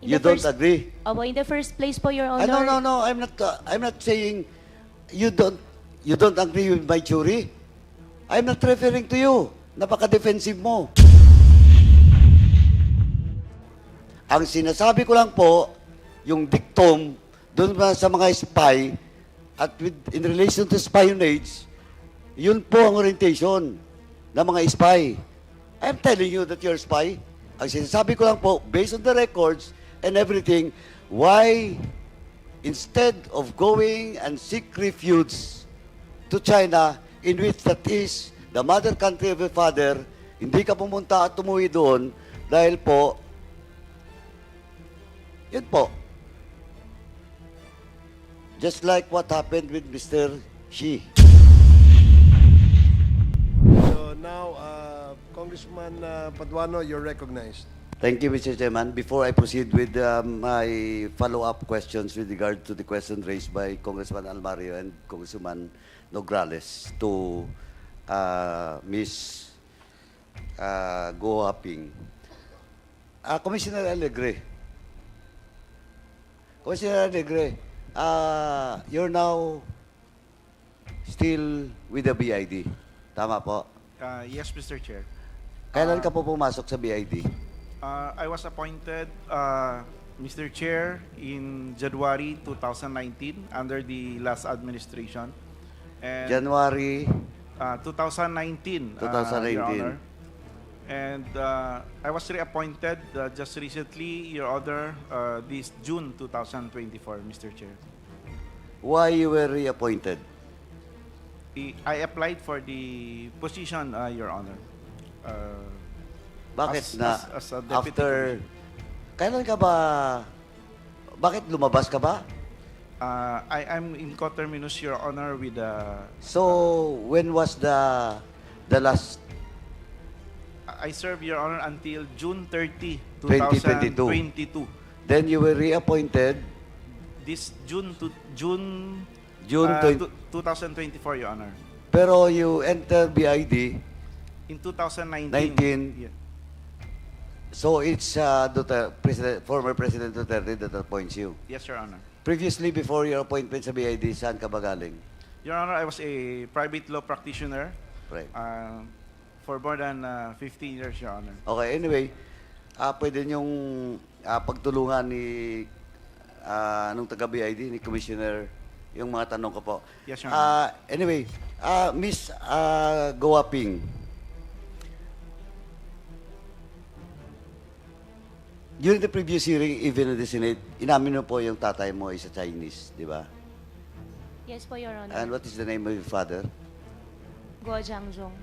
You don't agree? Opo, in the first place po, Your Ah, Honor. no. I'm not saying you don't agree with my jury. I'm not referring to you. Napaka-defensive mo. Ang sinasabi ko lang po, yung dictum, doon sa mga spy, at in relation to espionage, yun po ang orientation ng mga spy. I'm telling you that you're a spy. Ang sinasabi ko lang po, based on the records and everything, why instead of going and seek refuge to China, in which that is the mother country of your father, hindi ka pumunta at tumuwi doon dahil po, yun po. Just like what happened with Mr. Xi. So now, Congressman Paduano, you're recognized. Thank you, Mr. Chairman. Before I proceed with my follow-up questions with regard to the question raised by Congressman Almario and Congressman Nograles to Ms. Go Haping. Commissioner Alegre. Commissioner Alegre, you're now still with the BID. Tama po? Yes, Mr. Chair. Kailan ka po pumasok sa BID? I was appointed, Mr. Chair, in January 2019 under the last administration. And January 2019, 2019. Your Honor. And I was reappointed just recently, Your Honor, this June 2024, Mr. Chair. Why you were reappointed? I applied for the position, Your Honor. Bakit as a deputy after... Kailan ka ba... Bakit lumabas ka ba? I am in coterminous, Your Honor, with the... So, when was the last... I served, Your Honor, until June 30, 2022. 2022. Then you were reappointed This June to June, June 2024, Your Honor. pero you entered BID In 2019. 19. Yeah. So it's former President Duterte that appoints you. Yes, Your Honor. Previously, before your appointment sa BID, saan ka ba galing? Your Honor, I was a private law practitioner Right. for more than 15 years, Your Honor. Okay, anyway, pwede niyong pagtulungan ni nung taga-BID, ni Commissioner, yung mga tanong ko po. Yes, Your Honor. Anyway, Miss Goaping, during the previous hearing, even in the Senate, inamin mo po yung tatay mo is a Chinese, di ba? Yes po, Your Honor. And what is the name of your father? Go Jiangjong.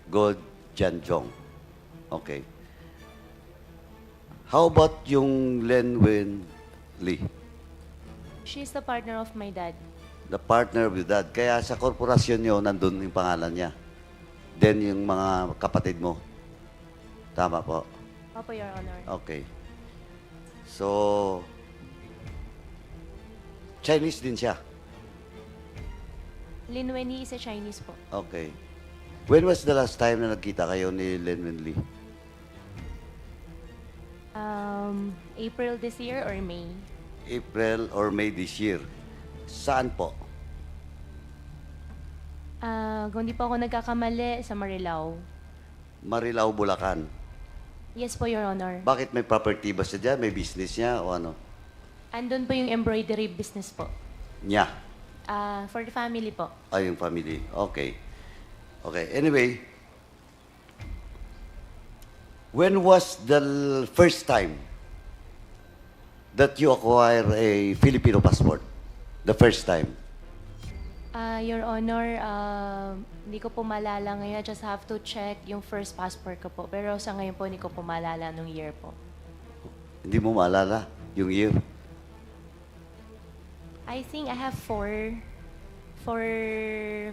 Go Jianzhong. Okay. How about yung Len Wen Lee? She's the partner of my dad. The partner of your dad. Kaya sa korporasyon nyo, nandun yung pangalan niya. Then yung mga kapatid mo. Tama po. Opo, Your Honor. Okay. So, Chinese din siya. Lin Wenyi is a Chinese po. Okay. When was the last time na nagkita kayo ni Len Wen Lee? April this year or May? April or May this year. Saan po? Kung di po ako nagkakamali, sa Marilao. Marilao, Bulacan. Yes po, Your Honor. Bakit may property ba siya dyan? May business niya o ano? Andun po yung embroidery business po. Niya. For the family po. Ay, yung family. Okay. Okay. Anyway, when was the first time that you acquire a Filipino passport? The first time? Your Honor, hindi ko po maalala ngayon. I just have to check yung first passport ko po. Pero sa ngayon po, hindi ko po maalala nung year po. Hindi mo maalala yung year? I think I have four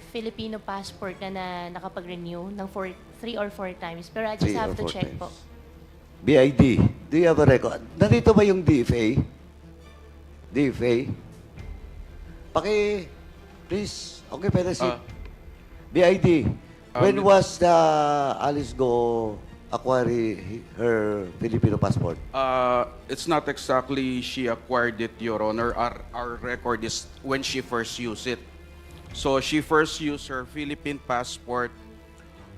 Filipino passport na nakapag-renew ng 3 or 4 times. Pero I just 3 have or to 4 check times. po. BID, do you have a record? Nandito ba yung DFA? DFA? Please. Okay, pwede si. BID, when was the Alice Go acquire her Filipino passport? It's not exactly she acquired it, Your Honor. Our record is when she first used it. So she first used her Philippine passport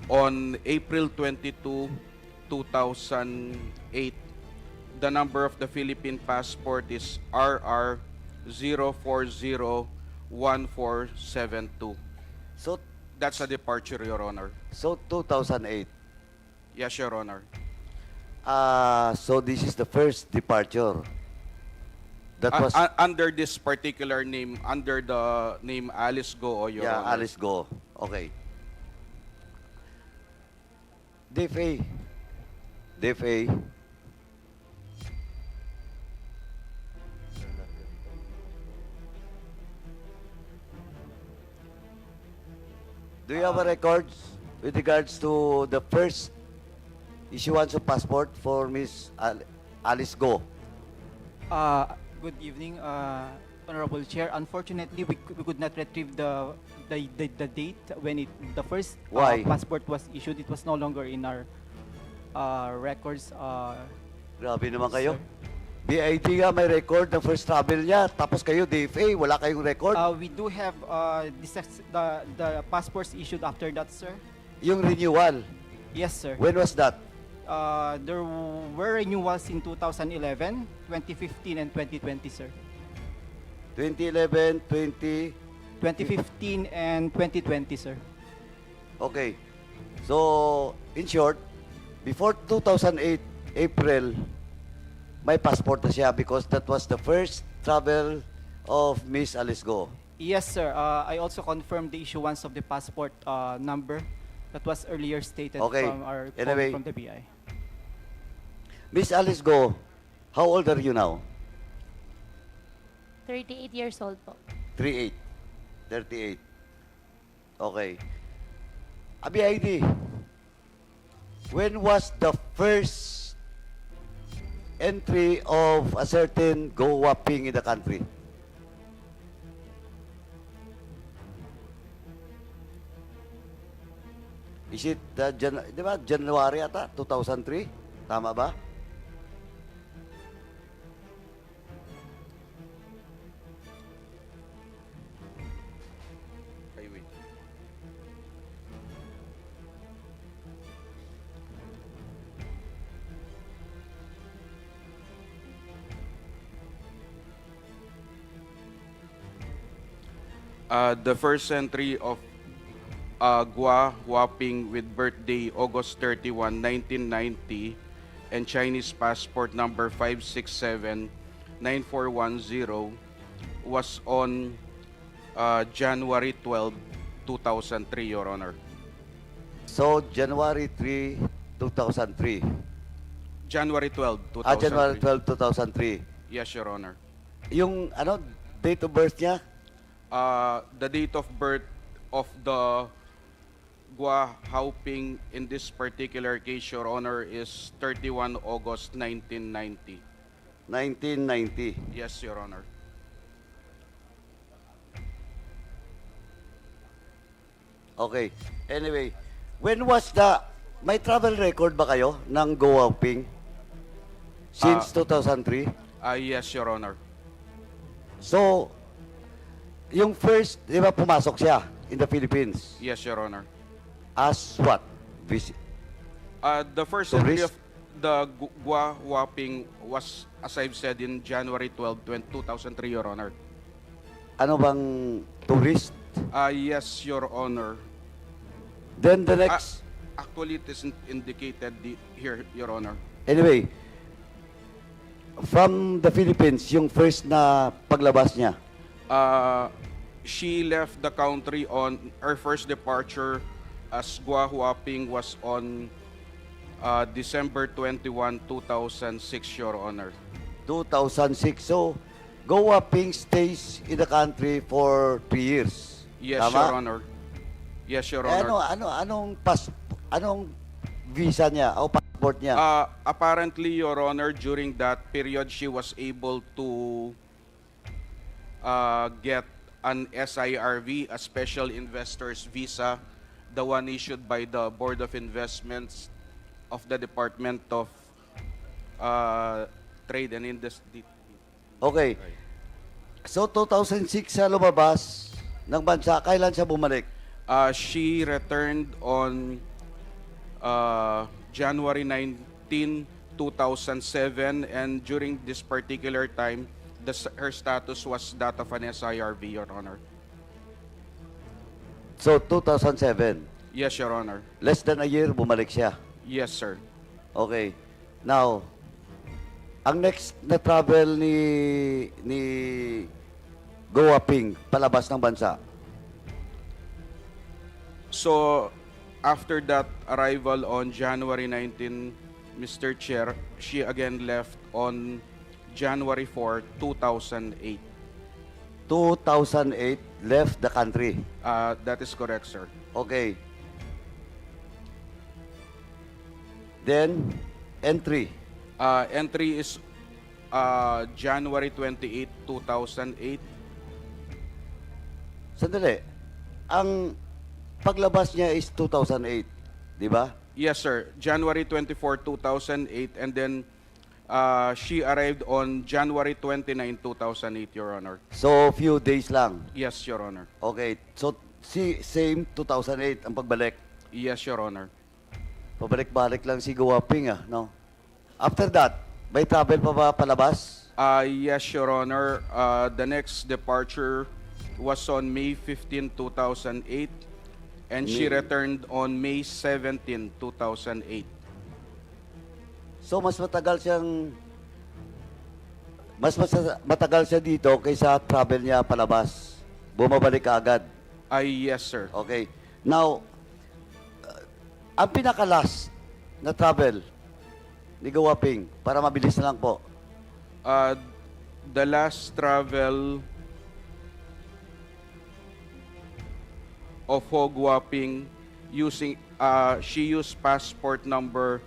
on April 22, 2008. The number of the Philippine passport is RR 0401472. So, That's a departure, Your Honor. 2008. Yes, Your Honor. So this is the first departure. That was Under this particular name, under the name Alice Go, Your yeah, Honor. Alice Go. Okay. Def A. Def A. Do you have a records with regards to the first issuance of passport for Miss Alice Go? Good evening, Honorable Chair. Unfortunately, we could not retrieve the date when the first Why? passport was issued. It was no longer in our records. Grabe naman kayo. Sir. BID nga may record ng first travel niya, tapos kayo DFA, wala kayong record. We do have the passports issued after that, sir. Yung renewal, Yes, sir. when was that? There were renewals in 2011, 2015, and 2020, sir. 2011, 20... 2015 and 2020, sir. Okay. So, in short, before 2008, April, may passport na siya because that was the first travel of Miss Alice Go. Yes, sir. I also confirmed the issuance of the passport number that was earlier stated Okay. from our Anyway. from the BI. Miss Alice Go, how old are you now? 38 years old po. 38. 38. Okay. BID, when was the first entry of a certain Go Waping in the country? Is it di ba, January ata, 2003? Tama ba? Highway. The first entry of Gua Huaping with birthday August 31, 1990 and Chinese passport number 5679410 was on January 12, 2003, Your Honor. So, January 3, 2003. January 12, 2003. January 12, 2003. Yes, Your Honor. Yung date of birth niya? The date of birth of the Gua Hauping in this particular case, Your Honor, is 31 August 1990. 1990. Yes, Your Honor. Okay. Anyway, when was may travel record ba kayo ng Go Waping? Since 2003? Yes, Your Honor. So, yung first, di ba pumasok siya in the Philippines? Yes, Your Honor. As what? The first Tourist? entry of the Gua Waping was, as I've said, in January 12, 2003, Your Honor. Ano bang tourist? Yes, Your Honor. Then the next, Actually, it isn't indicated here, Your Honor. anyway, from the Philippines, yung first na paglabas niya, She left the country on her first departure as Gua Huaping was on December 21, 2006, Your Honor. 2006. So, Go Waping stays in the country for 3 years. Yes, Tama? Your Honor. Yes, Your Honor. Anong visa niya o passport niya? Apparently, Your Honor, during that period, she was able to get an SIRV, a Special Investors Visa, the one issued by the Board of Investments of the Department of Trade and Industry. Okay. So 2006 siya lumabas ng bansa. Kailan siya bumalik? She returned on January 19, 2007, and during this particular time, her status was that of an SIRV, Your Honor. So 2007. Yes, Your Honor. Less than a year, bumalik siya. Yes, sir. Okay. Now, ang next na travel ni Goa Ping palabas ng bansa. So, after that arrival on January 19, Mr. Chair, she again left on January 4, 2008. 2008, left the country. That is correct, sir. Okay. Then, entry. Entry is January 28, 2008. Sandali. Ang paglabas niya is 2008. Di ba? Yes, sir. January 24, 2008, and then she arrived on January 29, 2008, Your Honor. So, few days lang. Yes, Your Honor. Okay. So, same 2008 ang pagbalik. Yes, Your Honor. Pabalik-balik lang si Goa Ping, no? After that, may travel pa ba palabas? Yes, Your Honor. The next departure was on May 15, 2008, and she returned on May 17, 2008. So, matagal siya dito kaysa travel niya palabas. Bumabalik ka agad. Yes, sir. Okay. Now, ang pinaka-last na travel ni Goa Ping, para mabilis na lang po. The last travel of Ho Guaping using she used passport number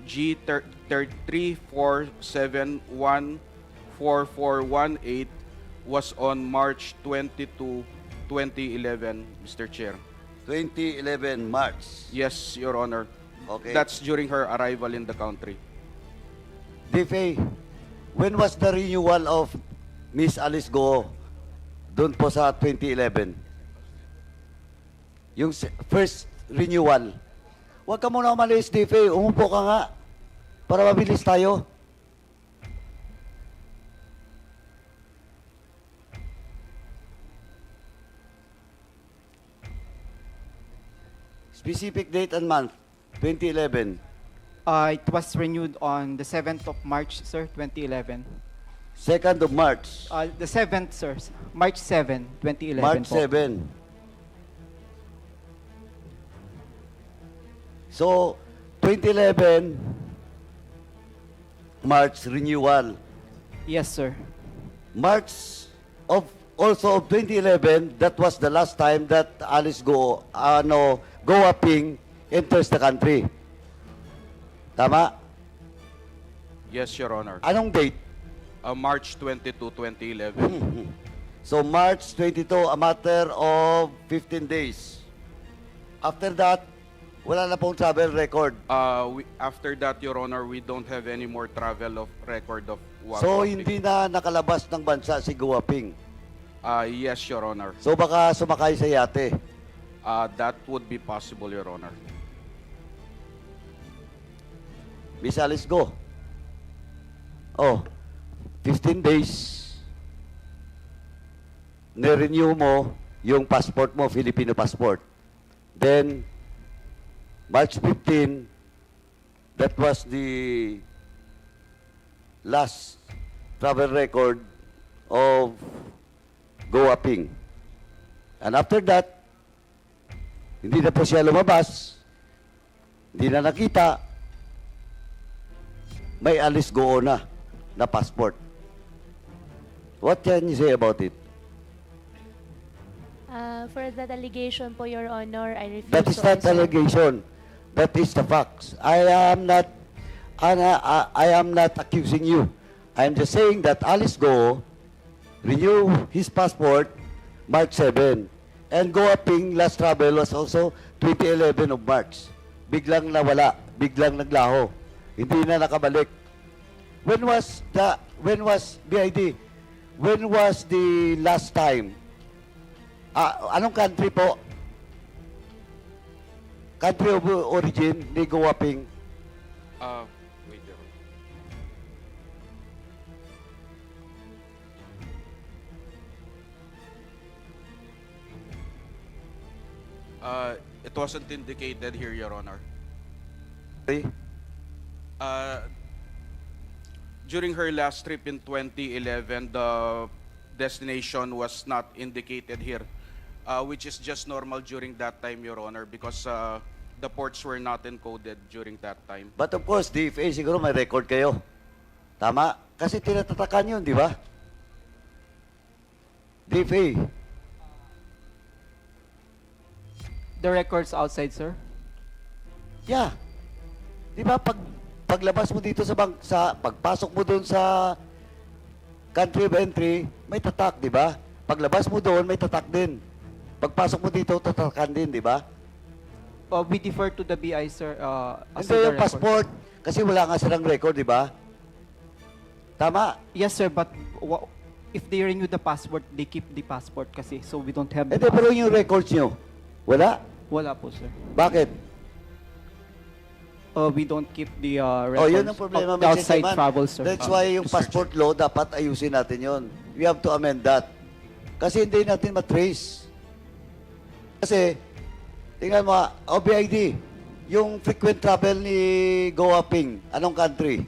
G34714418 was on March 22, 2011, Mr. Chair. 2011 March. Yes, Your Honor. Okay. That's during her arrival in the country. DFA, when was the renewal of Miss Alice Go doon po sa 2011? Yung first renewal. Huwag ka muna umalis, DFA. Umupo ka nga para mabilis tayo. Specific date and month, 2011. It was renewed on the 7th of March, sir, 2011. 2nd of March. The 7th, sir. March 7, 2011 March po. 7. So, 2011, March renewal. Yes, sir. March of also of 2011, that was the last time that Alice Goa Ping enters the country. Tama? Yes, Your Honor. Anong date? March 22, 2011. So, March 22, a matter of 15 days. After that, wala na pong travel record. After that, Your Honor, we don't have any more travel of record of So, Guaping. hindi na nakalabas ng bansa si Goa Ping. Yes, Your Honor. So, baka sumakay sa yate. That would be possible, Your Honor. Miss Alice Go. Oh, 15 days. Na-renew mo yung passport mo, Filipino passport. Then, March 15, that was the last travel record of Goa Ping. And after that, hindi na po siya lumabas, hindi na nakita, may Alice Go na passport. What can you say about it? For that allegation po, Your Honor, I refuse That is to not answer. allegation. That is the facts. I am not accusing you. I am just saying that Alice Go renew his passport March 7. And Goa Ping last travel was also 2011 of March. Biglang nawala biglang naglaho. Hindi na nakabalik. When was BID? When was the last time? Anong country po? Country of origin ni Go Aping? Wait, Your Honor. It wasn't indicated here, Your Honor. Okay. During her last trip in 2011, the destination was not indicated here, which is just normal during that time, Your Honor, because the ports were not encoded during that time. But of course, DFA siguro may record kayo. Tama? Kasi tinatatakan yun, di ba? DFA. The records outside, sir? Yeah. Di ba paglabas mo dito sa pagpasok mo doon sa country of entry, may tatak, di ba? Paglabas mo doon, may tatak din. Pagpasok mo dito, tatakan din, di ba? We defer to the BI, sir. As Hindi to the yung record. passport, kasi wala nga silang record, di ba? Tama? Yes, sir, but if they renew the passport, they keep the passport kasi. So we don't have the Hindi, pero yung records nyo, wala? Wala po, sir. Bakit? We don't keep the records Yun ang problema, of the Mr. outside Chairman. travel, sir. That's why yung Mr. passport law, dapat ayusin natin yon. We have to amend that. Kasi hindi natin matrace. Kasi, tingnan mo, OBID, yung frequent travel ni Go Aping, anong country?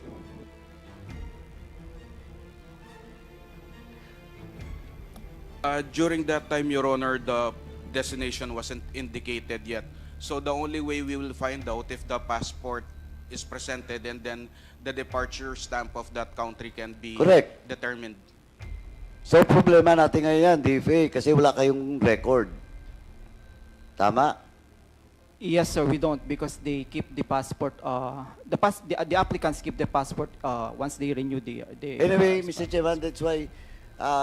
During that time, Your Honor, the destination wasn't indicated yet. So the only way we will find out if the passport is presented and then the departure stamp of that country can be Correct. determined. So, problema natin ngayon yan, DFA, kasi wala kayong record. Tama? Yes, sir, we don't because they keep the passport. The applicants keep the passport once they renew the. Anyway, Mr. Chairman, that's why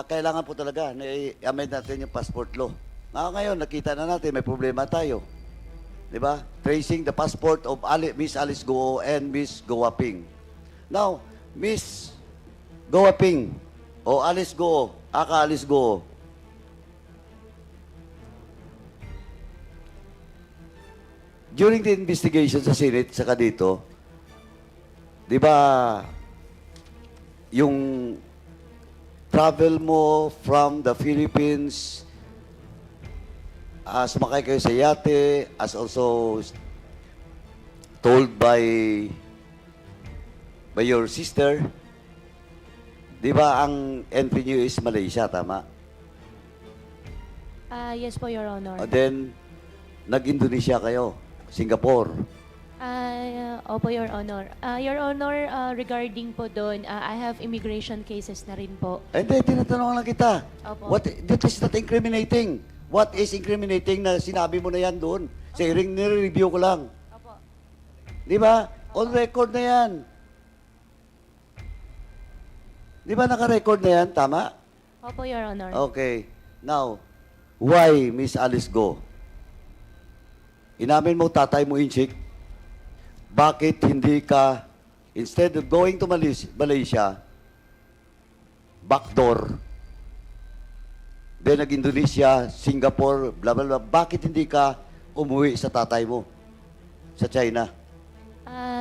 kailangan po talaga na i-amend natin yung passport law. Ngayon, nakita na natin, may problema tayo. Di ba? Tracing the passport of Miss Alice Goo and Miss Go Aping. Now, Miss Go Aping o Alice Goo, Alice Goo, during the investigation sa Senate, saka dito, di ba, yung travel mo from the Philippines, sumakay kayo sa yate, as also told by your sister, di ba ang entry nyo is Malaysia, tama? Yes po, Your Honor. Then, nag-Indonesia kayo, Singapore. Opo, Your Honor. Your Honor, regarding po doon, I have immigration cases na rin po. Hindi, tinatanong lang kita. Opo. That is not incriminating. What is incriminating na sinabi mo na yan doon? Sa hearing, nire-review ko lang. Opo. Di ba? On record na yan. Di ba naka-record na yan? Tama? Opo, Your Honor. Okay. Now, why Miss Alice Go? Inamin mo tatay mo inchik, bakit hindi ka, instead of going to Malaysia, backdoor, then nag-Indonesia, Singapore, blah, blah, blah, bakit hindi ka umuwi sa tatay mo sa China?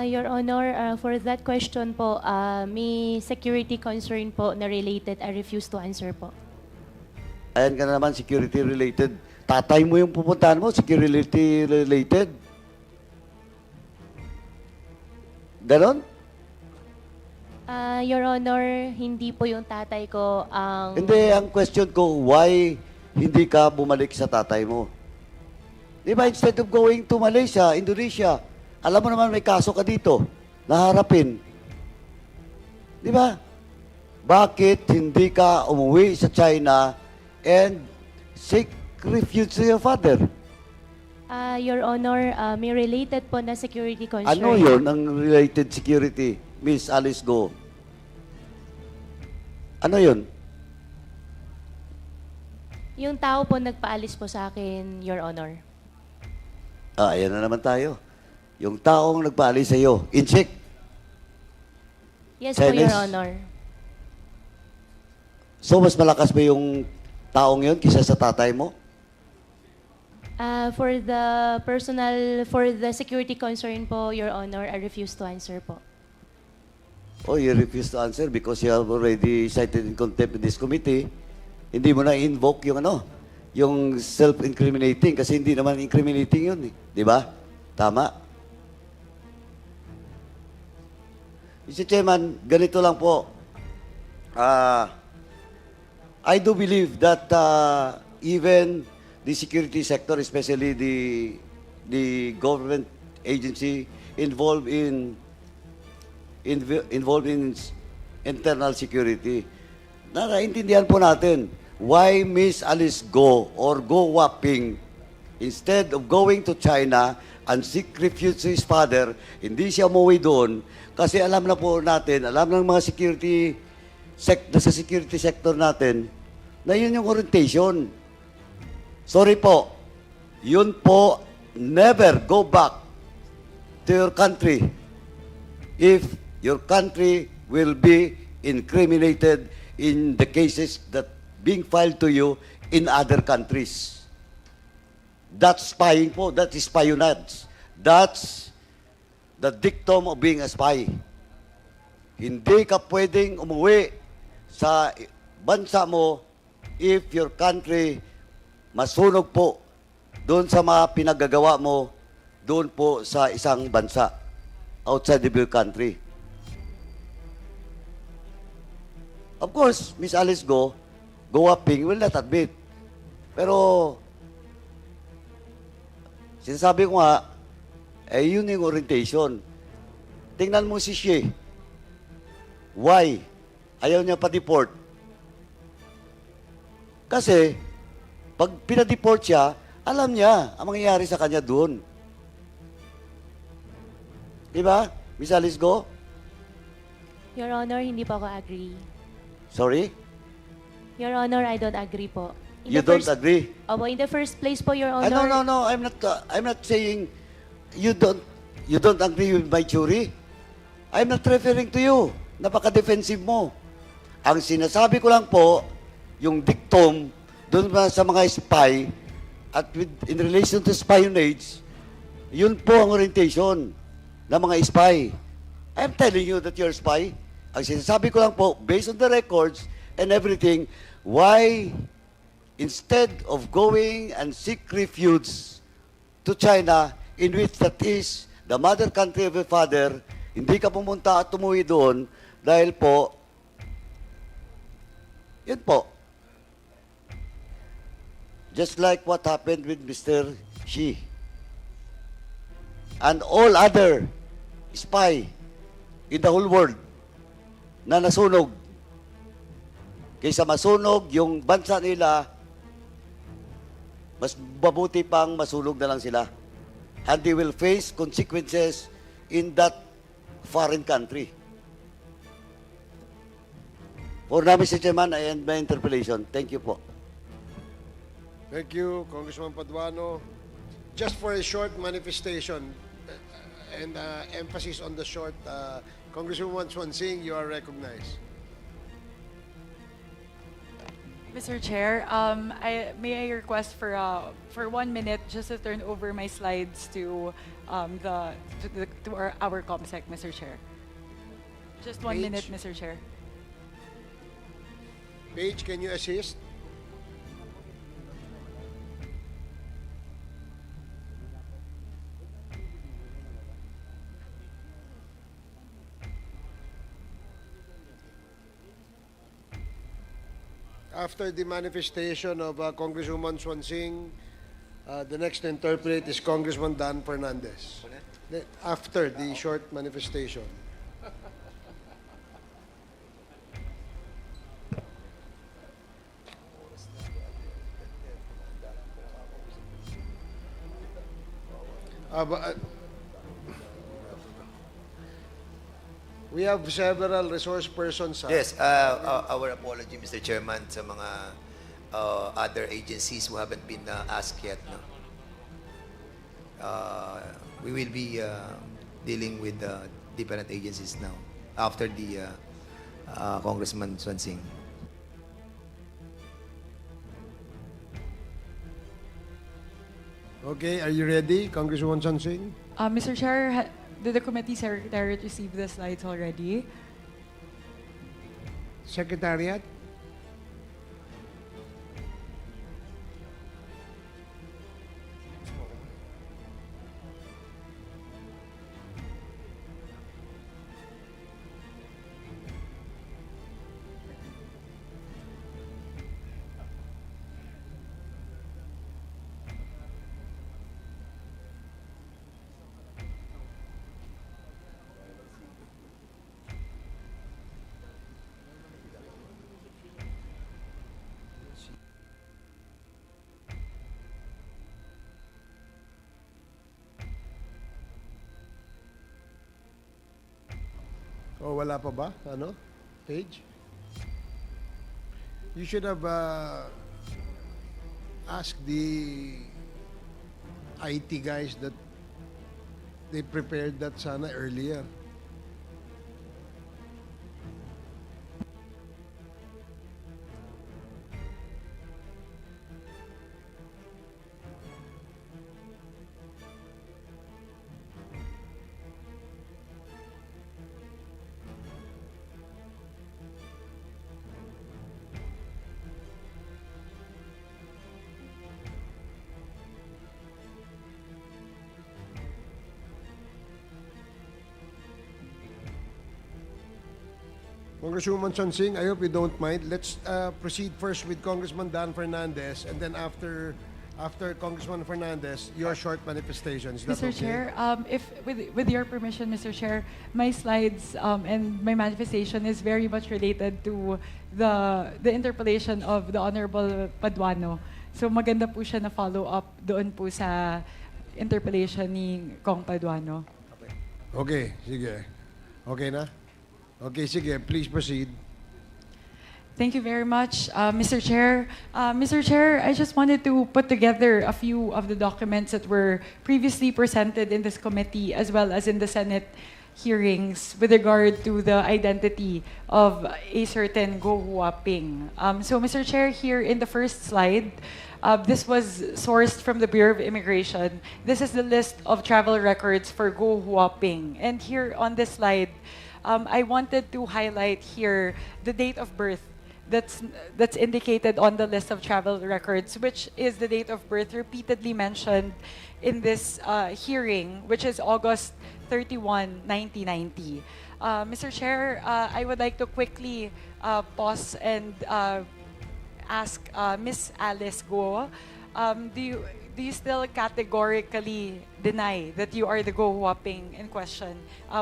Your Honor, for that question po, may security concern po na related. I refuse to answer po. Ayan ka na naman, security related. Tatay mo yung pupuntahan mo, security related. Ganon? Your Honor, hindi po yung tatay ko ang... Hindi, ang question ko, why hindi ka bumalik sa tatay mo? Di ba, instead of going to Malaysia, Indonesia, alam mo naman may kaso ka dito, naharapin. Di ba? Bakit hindi ka umuwi sa China and seek refuge to your father? Your Honor, may related po na security concern. Ano yon ang related security, Miss Alice Go? Ano yon? Yung tao po nagpaalis po sa akin, Your Honor. Ayan na naman tayo. Yung taong nagpaalis sa iyo, in-check. Yes po, Your Chinese? Honor. So, mas malakas ba yung taong yun kisa sa tatay mo? For the security concern po, Your Honor, I refuse to answer po. Oh, you refuse to answer because you have already cited in contempt in this committee. Hindi mo na invoke yung yung self-incriminating kasi hindi naman incriminating yun, eh. Di ba? Tama? Mr. Chairman, ganito lang po. I do believe that even the security sector, especially the government agency involved in internal security, naraintindihan po natin why Miss Alice Go or Go Wapping, instead of going to China and seek refuge to his father, hindi siya umuwi doon kasi alam na po natin, alam ng mga sa security sector natin na yun yung orientation. Sorry po, yun po, never go back to your country if your country will be incriminated in the cases that being filed to you in other countries. That's spying po, that is espionage. That's the dictum of being a spy. Hindi ka pwedeng umuwi sa bansa mo if your country masunog po doon sa mga pinagagawa mo doon po sa isang bansa outside the your country. Of course, Miss Alice Go Wapping will not admit. Pero sinasabi ko nga, yun yung orientation. Tingnan mo si Xie. Why? Ayaw niya pa-deport. Kasi, pag pinadeport siya, alam niya ang mangyayari sa kanya doon. Diba? Miss Alice Go? Your Honor, hindi po ako agree. Sorry? Your Honor, I don't agree po. You don't agree? Opo, in the first place po, Your Honor. No. I'm not saying you don't agree with my theory. I'm not referring to you. Napaka-defensive mo. Ang sinasabi ko lang po, yung dictum doon sa mga spy at in relation to espionage, yun po ang orientation ng mga spy. I'm telling you that you're a spy. Ang sinasabi ko lang po, based on the records and everything, why instead of going and seek refuge to China, in which that is the mother country of your father, hindi ka pumunta at tumuwi doon dahil po, yun po. Just like what happened with Mr. Xi. And all other spy in the whole world na nasunog. Kaysa masunog yung bansa nila, mas mabuti pang masunog na lang sila. And they will face consequences in that foreign country. For now, Mr. Chairman, I end my interpellation. Thank you po. Thank you, Congressman Paduano. Just for a short manifestation and emphasis on the short, Congresswoman Swansing, you are recognized. Mr. Chair, may I request for 1 minute just to turn over my slides to our ComSec, Mr. Chair. Just 1 minute, Mr. Chair. Paige, can you assist? After the manifestation of Congresswoman Swansing, the next to interpret is Congressman Dan Fernandez. After the short manifestation. We have several resource persons. Yes, our apology, Mr. Chairman, sa mga other agencies who haven't been asked yet. No? we will be dealing with different agencies now after the Congressman Swansing. Okay, are you ready, Congresswoman Swansing? Mr. Chair, did the committee secretariat receive the slides already? Secretariat? Oh, wala pa ba? Ano? Page? You should have asked the IT guys that they prepared that sana earlier. Congresswoman Swansing, I hope you don't mind. Let's proceed first with Congressman Dan Fernandez, and then after Congressman Fernandez, your short manifestation. Is that Mr. okay? Chair, if with your permission, Mr. Chair, my slides and my manifestation is very much related to the interpellation of the Honorable Paduano. So maganda po siya na follow up doon po sa interpellation ni Kong Paduano. Okay, sige. Okay na? Okay, sige. Please proceed. Thank you very much, Mr. Chair. Mr. Chair, I just wanted to put together a few of the documents that were previously presented in this committee as well as in the Senate hearings with regard to the identity of a certain Go Huaping. So, Mr. Chair, here in the first slide, this was sourced from the Bureau of Immigration. This is the list of travel records for Go Huaping. And here on this slide, I wanted to highlight here the date of birth that's indicated on the list of travel records, which is the date of birth repeatedly mentioned in this hearing, which is August 31, 1990. Mr. Chair, I would like to quickly pause and ask Ms. Alice Go, do you still categorically deny that you are the Go Huaping in question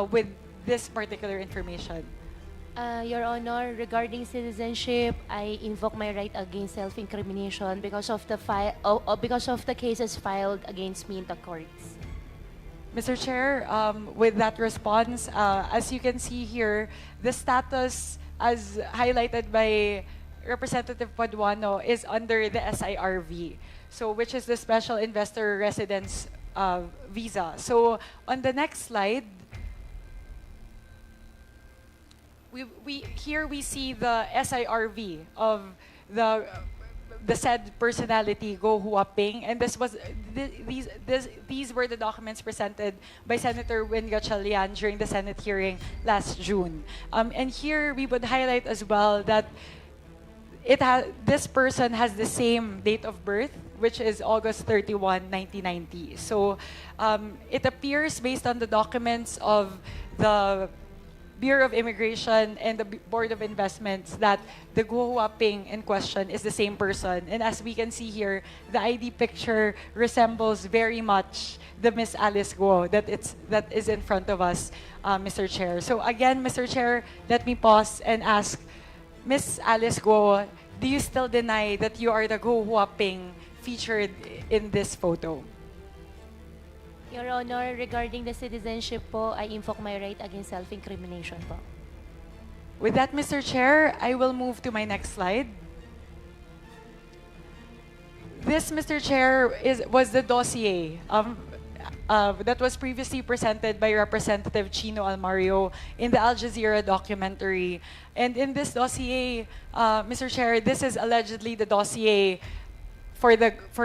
with this particular information? Your Honor, regarding citizenship, I invoke my right against self-incrimination because of the cases filed against me in the courts. Mr. Chair, with that response, as you can see here, the status as highlighted by Representative Paduano is under the SIRV, so which is the Special Investor Residence Visa. So on the next slide, here we see the SIRV of the said personality Go Huaping, and these were the documents presented by Senator Win Gatchalian during the Senate hearing last June. And here we would highlight as well that this person has the same date of birth, which is August 31, 1990. So it appears based on the documents of the Bureau of Immigration and the Board of Investments that the Go Huaping in question is the same person. And as we can see here, the ID picture resembles very much the Miss Alice Go that is in front of us, Mr. Chair. So again, Mr. Chair, let me pause and ask Miss Alice Go, do you still deny that you are the Go Huaping featured in this photo? Your Honor, regarding the citizenship po, I invoke my right against self-incrimination po. With that, Mr. Chair, I will move to my next slide. This, Mr. Chair, was the dossier. that was previously presented by Representative Chino Almario in the Al Jazeera documentary. And in this dossier, Mr. Chair, this is allegedly the dossier for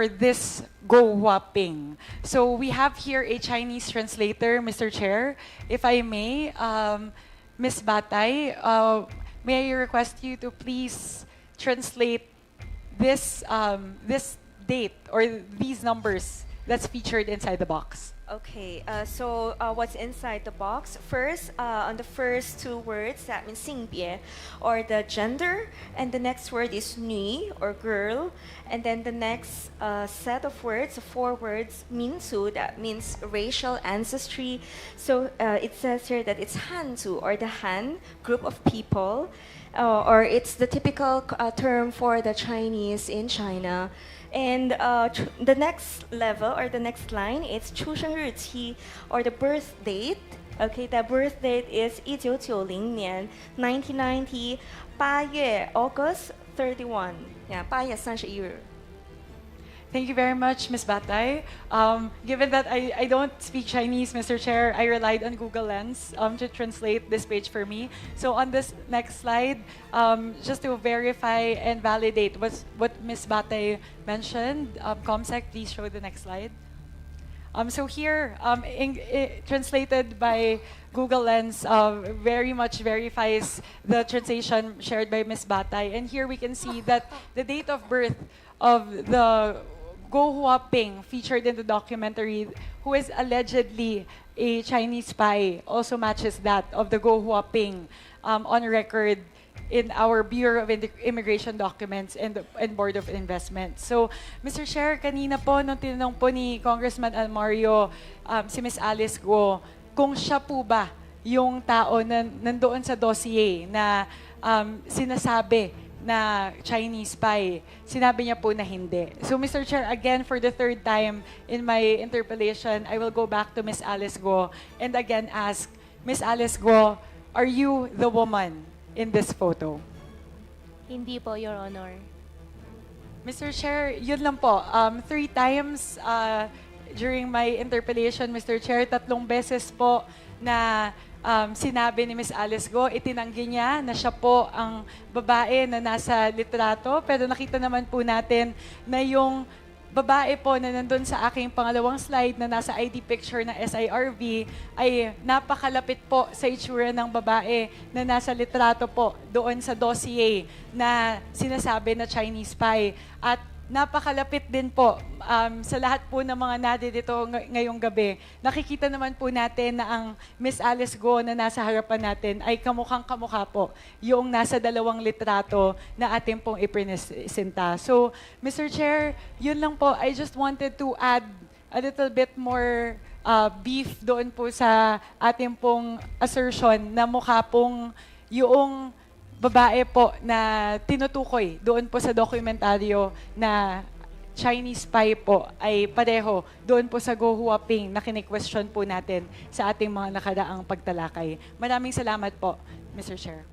this Go Huaping. So we have here a Chinese translator, Mr. Chair. If I may, Ms. Batay, may I request you to please translate this this date or these numbers that's featured inside the box. Okay, so what's inside the box? First, on the first two words, that means 性别, or the gender, and the next word is 女, or girl, and then the next set of words, 4 words, 民族, that means racial ancestry. So it says here that it's 汉族, or the Han, group of people, or it's the typical term for the Chinese in China. And the next level or the next line is 出生日期 or the birth date. Okay, the birth date is 1990年 1990 8月 August 31. Yeah, 8月31日. Thank you very much, Ms. Batay. Given that I don't speak Chinese, Mr. Chair, I relied on Google Lens to translate this page for me. So on this next slide, just to verify and validate what Ms. Batay mentioned, ComSec, please show the next slide. So here, translated by Google Lens, very much verifies the translation shared by Ms. Batay. And here we can see that the date of birth of the Go Huaping featured in the documentary, who is allegedly a Chinese spy, also matches that of the Go Huaping on record in our Bureau of Immigration Documents and Board of Investment. So, Mr. Chair, kanina po, nung tinanong po ni Congressman Almario, si Ms. Alice Go, kung siya po ba yung tao na nandoon sa dossier na sinasabi na Chinese spy, sinabi niya po na hindi. So, Mr. Chair, again, for the third time in my interpellation, I will go back to Ms. Alice Go and again ask, Ms. Alice Go, are you the woman in this photo? Hindi po, Your Honor. Mr. Chair, yun lang po. 3 times during my interpellation, Mr. Chair, 3 beses po na sinabi ni Ms. Alice Go, itinanggi niya na siya po ang babae na nasa litrato. Pero nakita naman po natin na yung babae po na nandun sa aking pangalawang slide na nasa ID picture ng SIRV ay napakalapit po sa itsura ng babae na nasa litrato po doon sa dossier na sinasabi na Chinese spy. At napakalapit din po sa lahat po ng mga nadidito ngayong gabi. Nakikita naman po natin na ang Miss Alice Go na nasa harapan natin ay kamukhang-kamukha po yung nasa 2 litrato na ating pong ipresenta. So, Mr. Chair, yun lang po. I just wanted to add a little bit more beef doon po sa ating pong assertion na mukha pong yung babae po na tinutukoy doon po sa dokumentaryo na Chinese spy po ay pareho doon po sa Go Huaping na kini-question po natin sa ating mga nakaraang pagtalakay. Maraming salamat po, Mr. Chair.